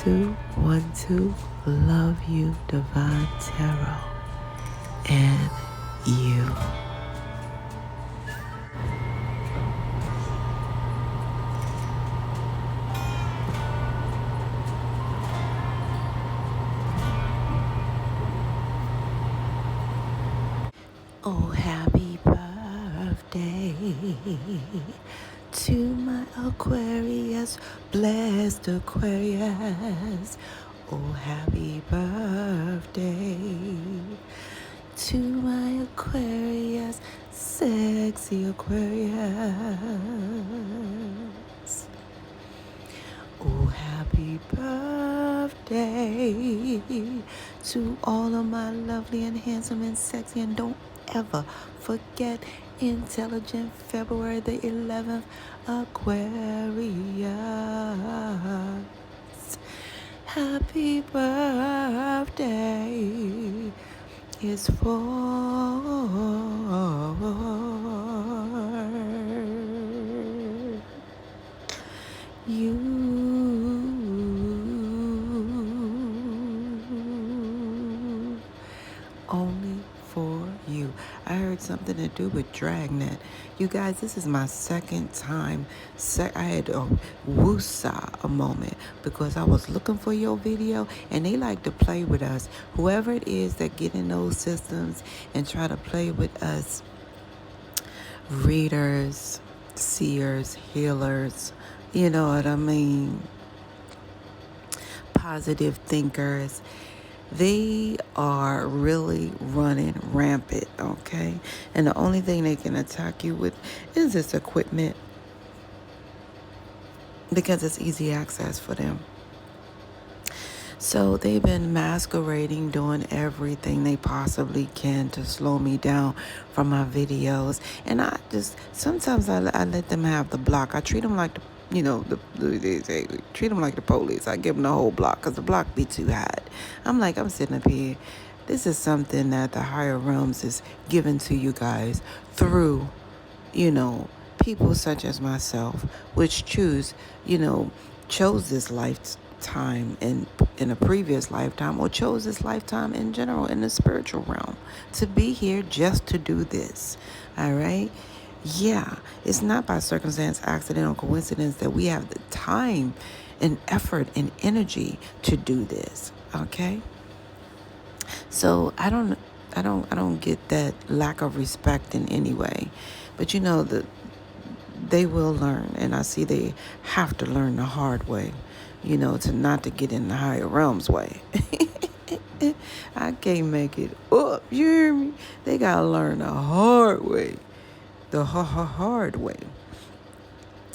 two, 1, 2. Love you, Divine Tarot, and you. Oh, happy birthday to my Aquarius, blessed Aquarius. Oh, happy birthday to my Aquarius, sexy Aquarius. Oh, happy birthday to all of my lovely and handsome and sexy, and don't ever forget intelligent February the 11th Aquarius. Happy birthday is for you. Only for you. I heard something to do with Dragnet. You guys, this is my second time. I had a woosah a moment because I was looking for your video and they like to play with us. Whoever it is that get in those systems and try to play with us, readers, seers, healers, you know what I mean, positive thinkers, they are really running rampant, okay? And the only thing they can attack you with is this equipment because it's easy access for them. So they've been masquerading, doing everything they possibly can to slow me down from my videos. And I just, sometimes I let them have the block. I treat them like the, you know, they treat them like the police. I give them the whole block because the block be too hot. I'm sitting up here. This is something that the higher realms is given to you guys through, you know, people such as myself, which chose this lifetime in a previous lifetime, or chose this lifetime in general in the spiritual realm to be here just to do this. All right. Yeah, it's not by circumstance, accident, or coincidence that we have the time and effort and energy to do this. Okay. So I don't get that lack of respect in any way, but you know that they will learn, and I see they have to learn the hard way, you know, to get in the higher realms way. I can't make it up, you hear me? They gotta learn the hard way. The hard way.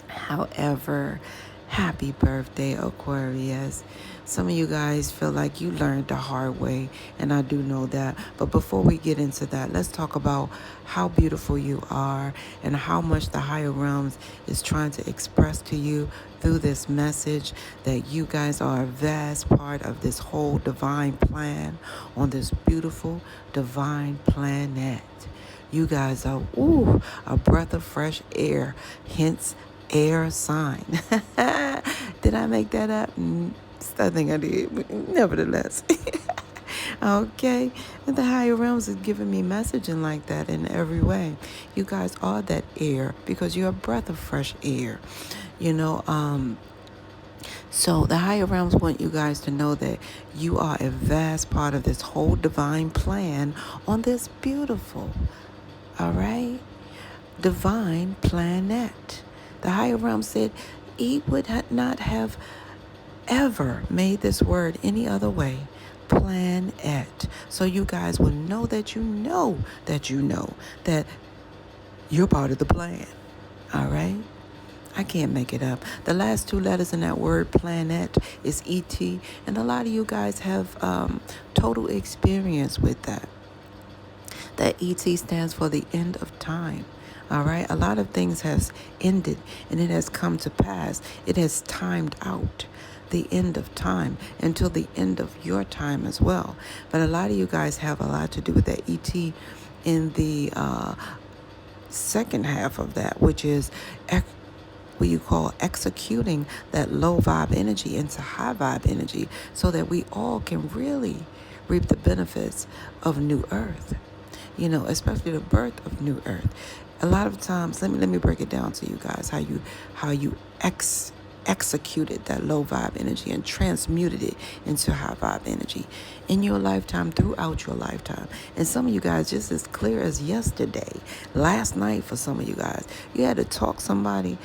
However, happy birthday, Aquarius. Some of you guys feel like you learned the hard way, and I do know that. But before we get into that, let's talk about how beautiful you are and how much the higher realms is trying to express to you through this message that you guys are a vast part of this whole divine plan on this beautiful divine planet. You guys are, a breath of fresh air, hence air sign. Did I make that up? I think I did, but nevertheless. Okay, and the higher realms is giving me messaging like that in every way. You guys are that air because you're a breath of fresh air, you know. So the higher realms want you guys to know that you are a vast part of this whole divine plan on this beautiful, all right, divine planet. The higher realm said he would not have ever made this word any other way. Planet. So you guys will know that you know that you're part of the plan. All right? I can't make it up. The last two letters in that word planet is ET, and a lot of you guys have total experience with that. That ET stands for the end of time. All right. A lot of things has ended and it has come to pass. It has timed out the end of time until the end of your time as well. But a lot of you guys have a lot to do with that ET in the second half of that, which is what you call executing that low vibe energy into high vibe energy so that we all can really reap the benefits of new earth, especially the birth of new earth. A lot of times, let me break it down to you guys, how you executed that low vibe energy and transmuted it into high vibe energy in your lifetime, throughout your lifetime. And some of you guys, just as clear as yesterday, last night for some of you guys, you had to talk somebody,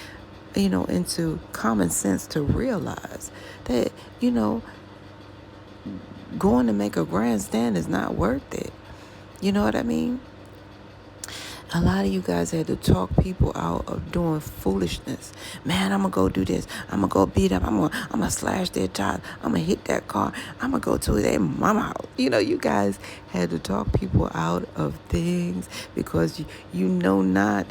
into common sense to realize that, going to make a grandstand is not worth it. You know what I mean? A lot of you guys had to talk people out of doing foolishness. Man, I'm going to go do this. I'm going to go beat up. I'm going to slash their tires. I'm going to hit that car. I'm going to go to their mama house. You guys had to talk people out of things because you know not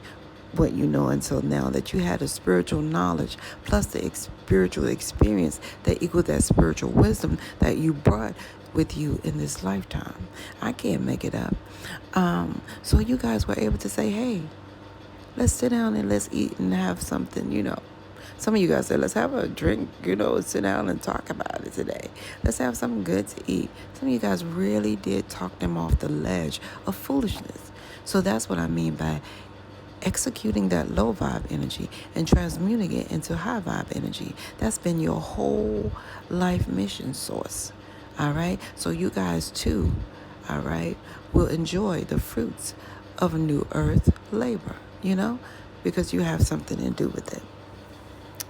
what you know until now, that you had a spiritual knowledge plus the spiritual experience that equaled that spiritual wisdom that you brought with you in this lifetime. I can't make it up. So you guys were able to say, hey, let's sit down and let's eat and have something, Some of you guys said, let's have a drink, sit down and talk about it today. Let's have something good to eat. Some of you guys really did talk them off the ledge of foolishness. So that's what I mean by executing that low vibe energy and transmuting it into high vibe energy. That's been your whole life mission source. All right. So you guys too, all right, will enjoy the fruits of a new earth labor, because you have something to do with it.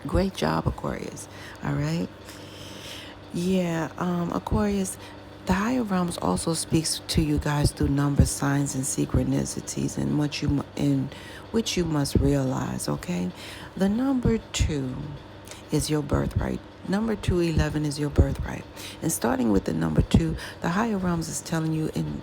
Great job, Aquarius. All right. Yeah. Aquarius, the higher realms also speaks to you guys through numbers, signs, and synchronicities, and which you must realize. Okay. The number 2 is your birthright. Number 211 is your birthright. And starting with the number 2, the higher realms is telling you in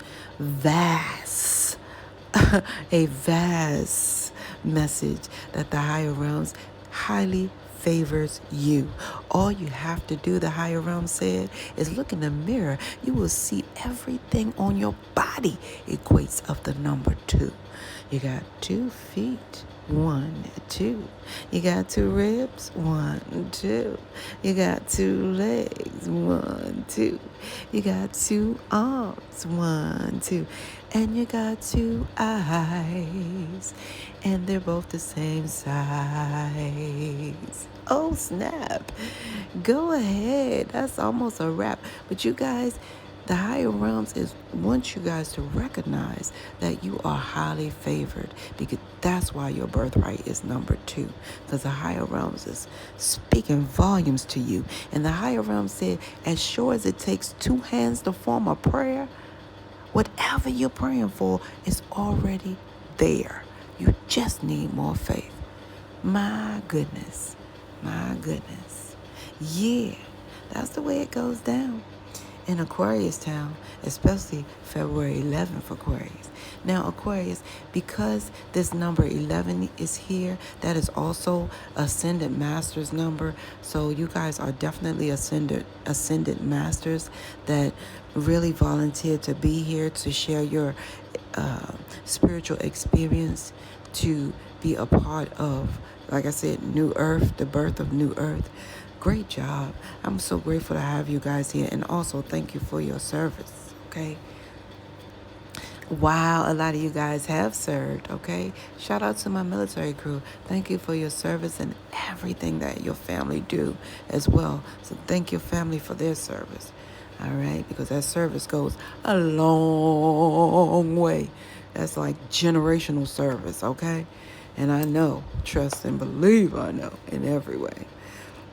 a vast message that the higher realms highly favors you. All you have to do, the higher realm said, is look in the mirror. You will see everything on your body equates of the number 2. You got 2 feet. 1, 2. You got 2 ribs. 1, 2. You got 2 legs. 1, 2. You got 2 arms. 1, 2. And you got 2 eyes. And they're both the same size. Oh, snap. Go ahead. That's almost a wrap. But you guys, the higher realms wants you guys to recognize that you are highly favored, because that's why your birthright is number 2, because the higher realms is speaking volumes to you. And the higher realms said, as sure as it takes 2 hands to form a prayer, whatever you're praying for is already there. You just need more faith. My goodness. Yeah, that's the way it goes down in Aquarius town, especially February 11th, Aquarius. Now, Aquarius, because this number 11 is here, that is also Ascended Masters number. So you guys are definitely Ascended Masters that really volunteered to be here to share your spiritual experience, to be a part of, like I said, New Earth, the birth of New Earth. Great job. I'm so grateful to have you guys here. And also thank you for your service. Okay. Wow. A lot of you guys have served. Okay. Shout out to my military crew. Thank you for your service and everything that your family do as well. So thank your family for their service. All right. Because that service goes a long way. That's like generational service. Okay. And I know, trust and believe I know in every way.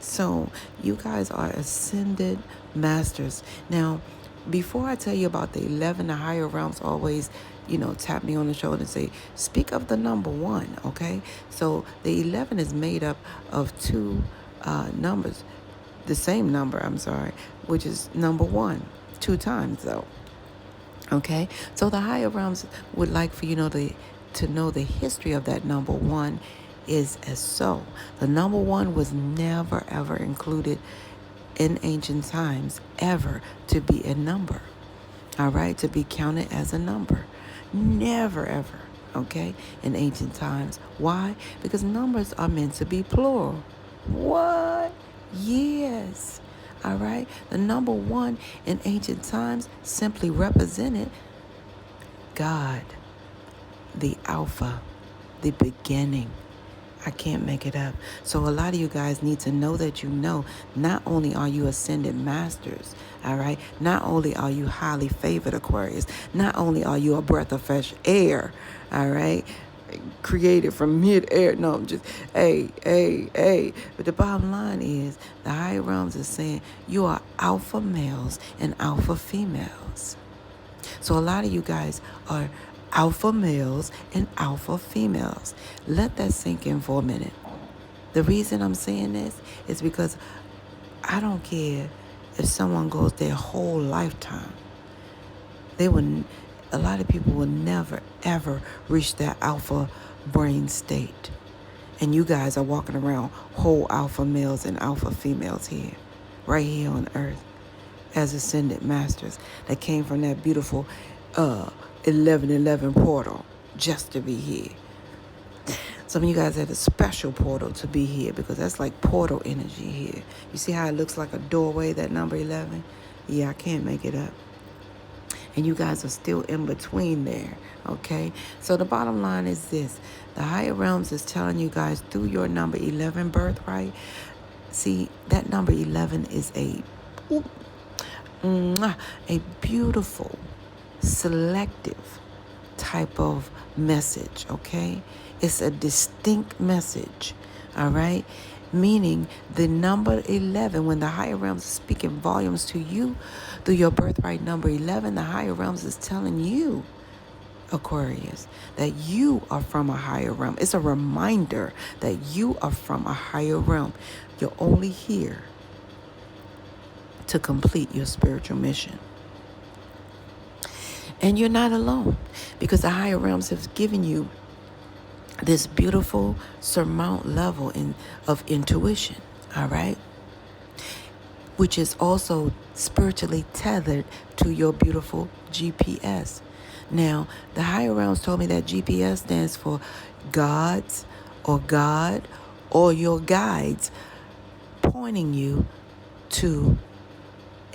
So you guys are Ascended Masters. Now, before I tell you about the 11, the higher realms always, tap me on the shoulder and say, speak of the number 1, okay? So the 11 is made up of 2 numbers, the same number, which is number 1, 2 times though, okay? So the higher realms would like for to know the history of that number 1 is as so. The number 1 was never, ever included in ancient times, ever to be a number. All right, to be counted as a number. Never, ever. okay, in ancient times. Why? Because numbers are meant to be plural. What? Yes. All right. The number 1 in ancient times simply represented God, the Alpha, the beginning. I can't make it up. So a lot of you guys need to know that you know not only are you ascended masters, all right, not only are you highly favored Aquarius, not only are you a breath of fresh air, all right, created from mid-air. No, I'm just, hey. But the bottom line is the higher realms is saying you are alpha males and alpha females. So a lot of you guys are alpha males and alpha females. Let that sink in for a minute. The reason I'm saying this is because I don't care if someone goes their whole lifetime. A lot of people will never, ever reach that alpha brain state. And you guys are walking around whole alpha males and alpha females here, right here on earth, as ascended masters that came from that beautiful 1111 portal just to be here. Some of you guys had a special portal to be here because that's like portal energy here. You see how it looks like a doorway, that number 11? Yeah, I can't make it up. And you guys are still in between there, okay? So the bottom line is this. The higher realms is telling you guys through your number 11 birthright. See, that number 11 is a beautiful, selective type of message, okay? It's a distinct message, all right? Meaning the number 11, when the higher realms is speaking volumes to you through your birthright number 11, the higher realms is telling you, Aquarius, that you are from a higher realm. It's a reminder that you are from a higher realm. You're only here to complete your spiritual mission. And you're not alone, because the higher realms have given you this beautiful surmount level of intuition, all right? Which is also spiritually tethered to your beautiful GPS. Now, the higher realms told me that GPS stands for gods or God or your guides pointing you to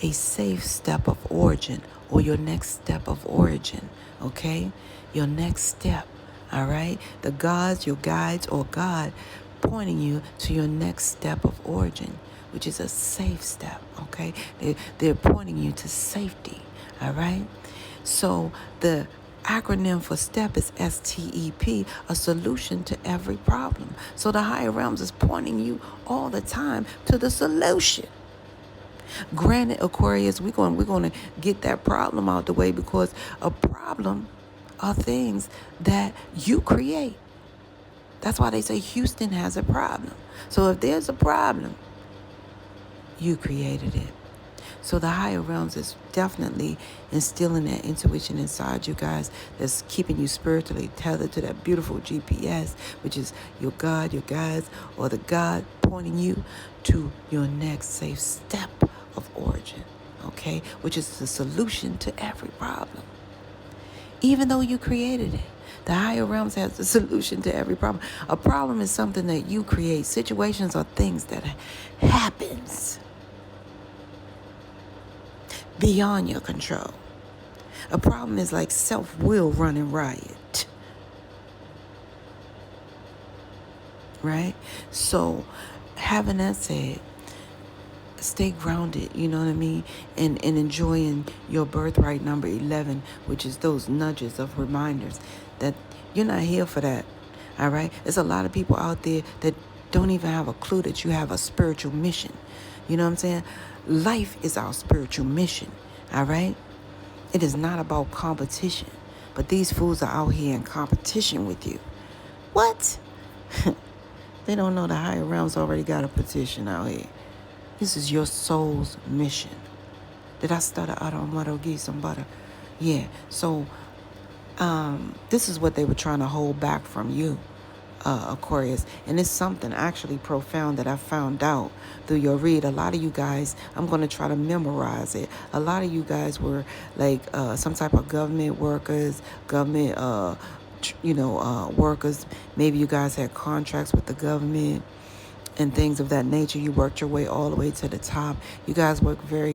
a safe step of origin or your next step of origin, okay? Your next step, all right? The gods, your guides, or God pointing you to your next step of origin, which is a safe step, okay? They're pointing you to safety, all right? So the acronym for STEP is STEP, a solution to every problem. So the higher realms is pointing you all the time to the solution. Granted, Aquarius, we're going to get that problem out the way, because a problem are things that you create. That's why they say Houston has a problem. So if there's a problem, you created it. So the higher realms is definitely instilling that intuition inside you guys, that's keeping you spiritually tethered to that beautiful GPS, which is your God, your guides, or the God pointing you to your next safe step of origin, okay? Which is the solution to every problem. Even though you created it, the higher realms has the solution to every problem. A problem is something that you create. Situations are things that happens beyond your control. A problem is like self-will running riot, right? So having that said, stay grounded, you know what I mean? And enjoying your birthright number 11, which is those nudges of reminders that you're not here for that, all right? There's a lot of people out there that don't even have a clue that you have a spiritual mission. You know what I'm saying? Life is our spiritual mission, all right? It is not about competition. But these fools are out here in competition with you. What? They don't know the higher realms already got a petition out here. This is your soul's mission. Did I stutter out on what or give some butter? Yeah. So this is what they were trying to hold back from you, Aquarius. And it's something actually profound that I found out through your read. A lot of you guys, I'm going to try to memorize it. A lot of you guys were like some type of government workers, government workers. Maybe you guys had contracts with the government and things of that nature. You worked your way all the way to the top. You guys work very